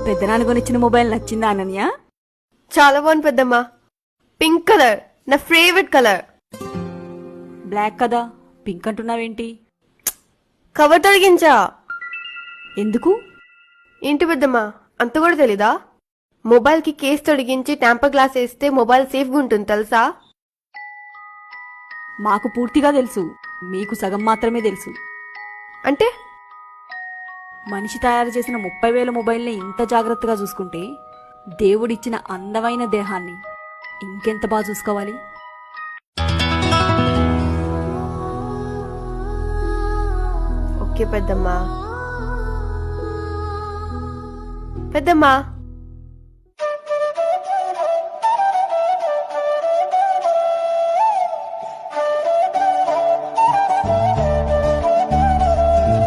పెద్దనాన్న కొనిచ్చిన మొబైల్ నచ్చిందా అనన్య? చాలా బాగుంది పెద్దమ్మా. పింక్ కలర్ నా ఫేవరెట్ కలర్. బ్లాక్ కదా, పింక్ అంటున్నావేంటి? కవర్ తొలగించా. ఎందుకు? ఏంటి పెద్దమ్మా, అంత కూడా తెలీదా? మొబైల్ కి కేస్ తొడిగించి టెంపర్ గ్లాస్ వేస్తే మొబైల్ సేఫ్ గా ఉంటుంది తెలుసా? మాకు పూర్తిగా తెలుసు, మీకు సగం మాత్రమే తెలుసు. అంటే మనిషి తయారు చేసిన 30,000 మొబైల్ని ఇంత జాగ్రత్తగా చూసుకుంటే దేవుడిచ్చిన అందమైన దేహాన్ని ఇంకెంత బాగా చూసుకోవాలి? ఓకే పెద్దమ్మా. పెద్దమ్మా